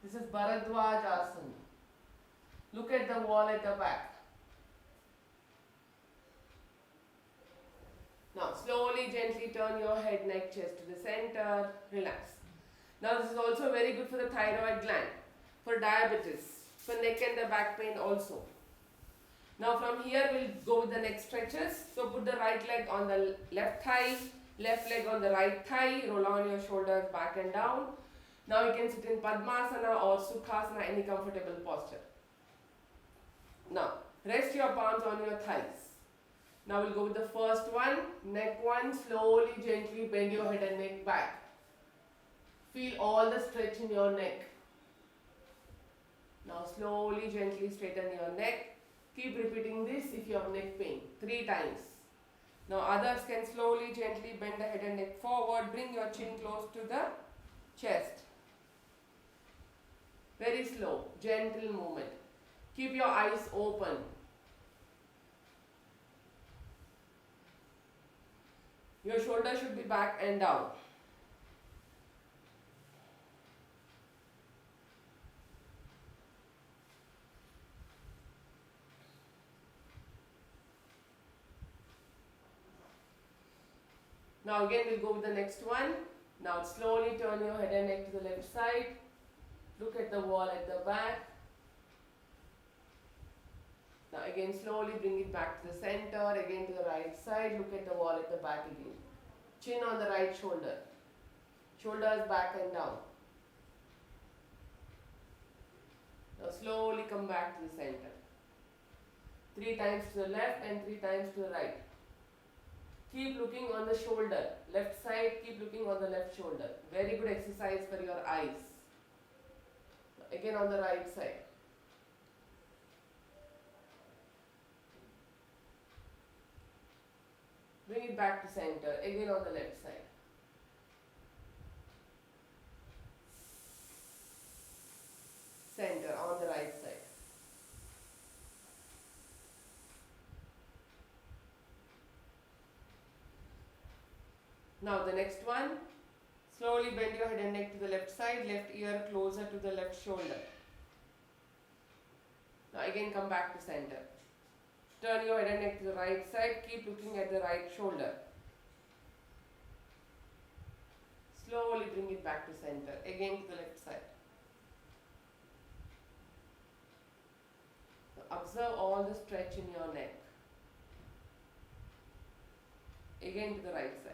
This is Bharadwaj Asana. Look at the wall at the back. Now slowly, gently turn your head, neck, chest to the center. Relax. Now this is also very good for the thyroid gland, for diabetes, for neck and the back pain also. Now from here we'll go with the neck stretches. So put the right leg on the left thigh, left leg on the right thigh, roll on your shoulders back and down. Now you can sit in Padmasana or Sukhasana, any comfortable posture. Now rest your palms on your thighs. Now we'll go with the first one, neck one. Slowly, gently bend your head and neck back. Feel all the stretch in your neck. Now slowly, gently straighten your neck. Keep repeating this if you have neck pain 3 times. Now others can slowly, gently bend the head and neck forward. Bring your chin close to the chest. Very slow, gentle movement. Keep your eyes open. Your shoulder should be back and down. Now again we'll go with the next one. Now slowly turn your head and neck to the left side. Look at the wall at the back. Now again slowly bring it back to the center, again to the right side. Look at the wall at the back again. Chin on the right shoulder. Shoulders back and down. Now slowly come back to the center. 3 times to the left and 3 times to the right. Keep looking on the shoulder. Left side, keep looking on the left shoulder. Very good exercise for your eyes. Again on the right side. Bring it back to center. Again on the left side. Center on the right side. Now the next one. Slowly bend your head and neck to the left side. Left ear closer to the left shoulder. Now again come back to center. Turn your head and neck to the right side. Keep looking at the right shoulder. Slowly bring it back to center. Again to the left side. Now observe all the stretch in your neck. Again to the right side.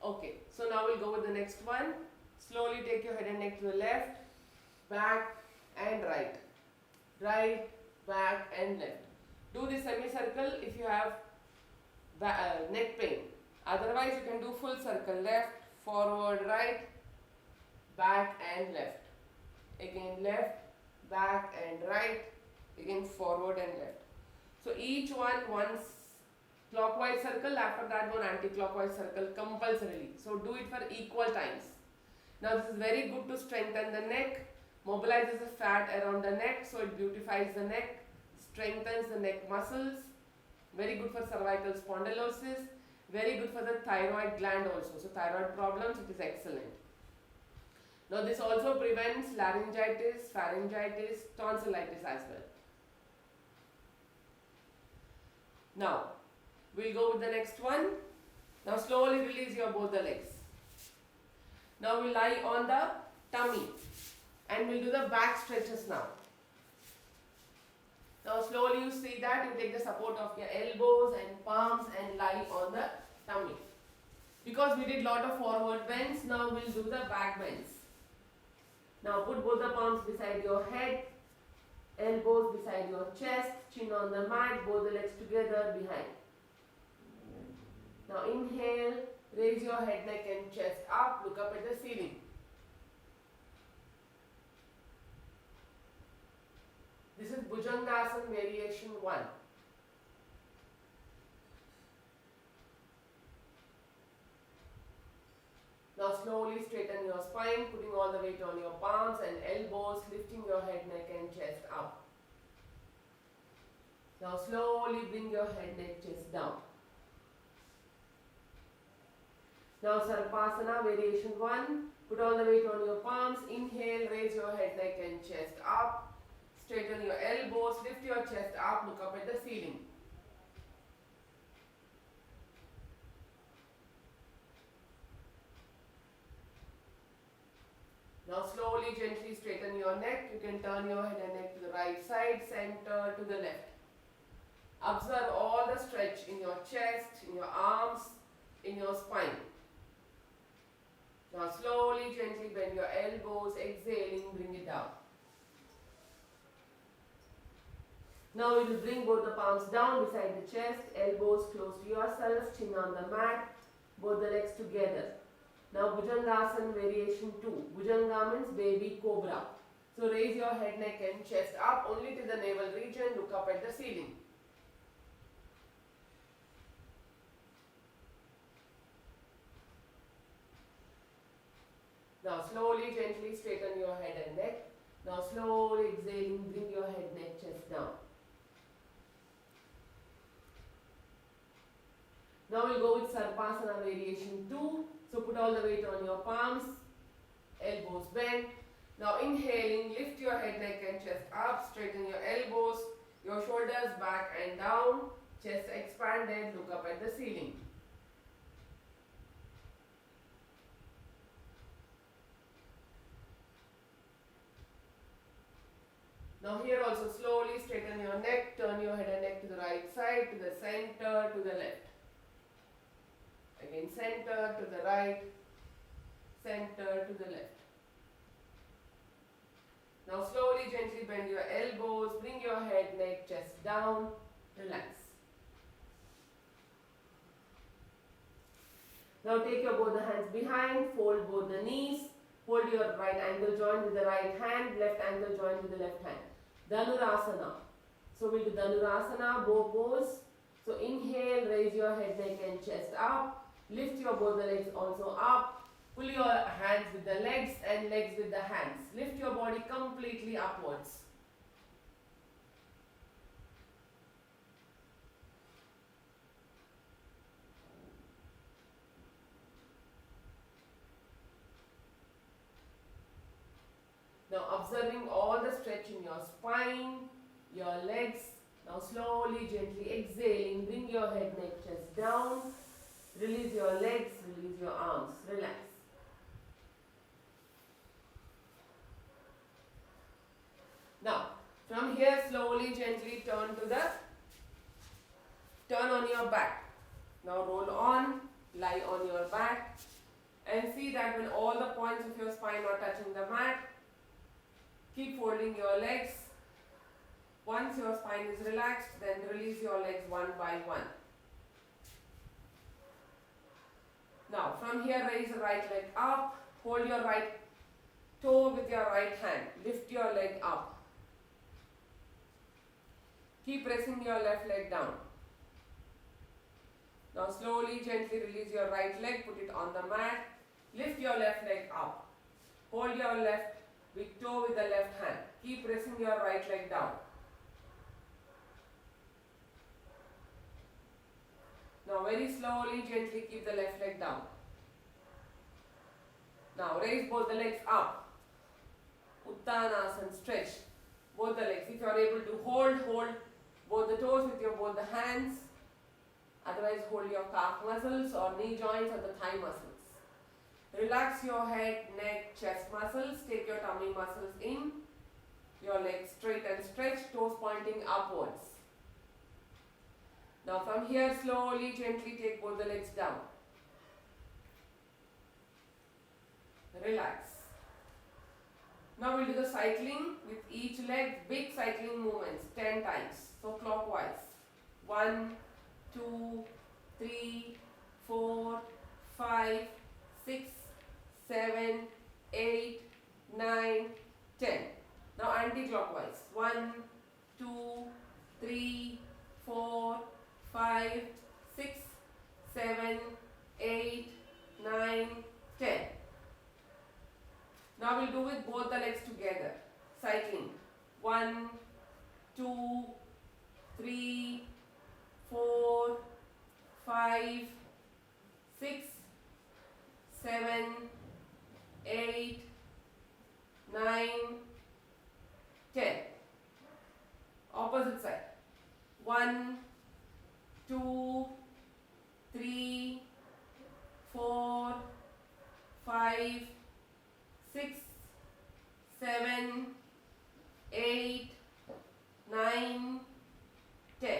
Okay, so now we'll go with the next one. Slowly take your head and neck to the left, back and right. Right, back and left. Do the semicircle if you have neck pain. Otherwise you can do full circle. Left, forward, right, back and left. Again left, back and right. Again forward and left. So each one once clockwise circle, after that one anti-clockwise circle compulsorily. So do it for equal times. Now this is very good to strengthen the neck, mobilizes the fat around the neck, so it beautifies the neck, strengthens the neck muscles, very good for cervical spondylosis, very good for the thyroid gland also. So thyroid problems, it is excellent. Now this also prevents laryngitis, pharyngitis, tonsillitis as well. Now we'll go with the next one. Now slowly release your both the legs. Now we'll lie on the tummy and we'll do the back stretches now. Now slowly you see that you take the support of your elbows and palms and lie on the tummy. Because we did lot of forward bends, now we'll do the back bends. Now put both the palms beside your head, elbows beside your chest, chin on the mat, both the legs together behind. Now inhale, raise your head, neck and chest up, look up at the ceiling. This is Bhujangasana variation 1. Now slowly straighten your spine, putting all the weight on your palms and elbows, lifting your head, neck and chest up. Now slowly bring your head, neck, chest down. Now Sarpasana variation 1. Put all the weight on your palms. Inhale, raise your head, neck and chest up. Straighten your elbows, lift your chest up, look up at the ceiling. Now slowly, gently straighten your neck. You can turn your head and neck to the right side, center to the left. Observe all the stretch in your chest, in your arms, in your spine. Now slowly, gently bend your elbows, exhaling, bring it down. Now we will bring both the palms down beside the chest, elbows close to yourself, chin on the mat, both the legs together. Now Bhujangasana variation 2. Bhujanga means baby cobra. So raise your head, neck and chest up only to the navel region, look up at the ceiling. Now slowly, gently straighten your head and neck. Now slowly exhaling, bring your head, neck, chest down. Now we'll go with Sarpasana variation 2. So put all the weight on your palms, elbows bent. Now inhaling, lift your head, neck and chest up, straighten your elbows, your shoulders back and down, chest expanded, look up at the ceiling. Now here also slowly straighten your neck, turn your head and neck to the right side, to the center, to the left. Again center, to the right, center, to the left. Now slowly, gently bend your elbows, bring your head, neck, chest down, relax. Now take your both the hands behind, fold both the knees, hold your right ankle joint with the right hand, left ankle joint with the left hand. Dhanurasana. So we'll do Dhanurasana, bow pose. So inhale, raise your head, neck and chest up. Lift your both the legs also up. Pull your hands with the legs and legs with the hands. Lift your body completely upwards. Now observing all the stretch in your spine, your legs. Now slowly, gently exhaling, bring your head, neck, chest down. Release your legs, release your arms, relax. Now, from here slowly, gently turn on your back. Now roll on, lie on your back and see that when all the points of your spine are touching the mat, keep folding your legs. Once your spine is relaxed, then release your legs one by one. Now from here raise the right leg up, hold your right toe with your right hand, lift your leg up. Keep pressing your left leg down. Now slowly, gently release your right leg, put it on the mat, lift your left leg up. Hold your left big toe with the left hand, keep pressing your right leg down. Now very slowly, gently keep the left leg down. Now raise both the legs up. Uttanasana, stretch both the legs. If you are able to hold both the toes with your both the hands. Otherwise hold your calf muscles or knee joints or the thigh muscles. Relax your head, neck, chest muscles. Take your tummy muscles in. Your legs straight and stretch, toes pointing upwards. Now from here slowly, gently take both the legs down. Relax. Now we'll do the cycling with each leg, big cycling movements 10 times. So clockwise. 1, 2, 3, 4, 5, 6, 7, 8, 9, 10. Now anti-clockwise. 1, 2, 3, 4, 5, 6, 7, 8, 9, 10. we'll do with both the legs together. Cycling. 1, 2, 3, 4, 5, 6, 7, 8, 9, 10. Opposite side. 1, 2, 3, 4, 5, 6, 7, 8, 9, 10.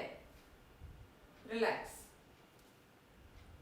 Relax.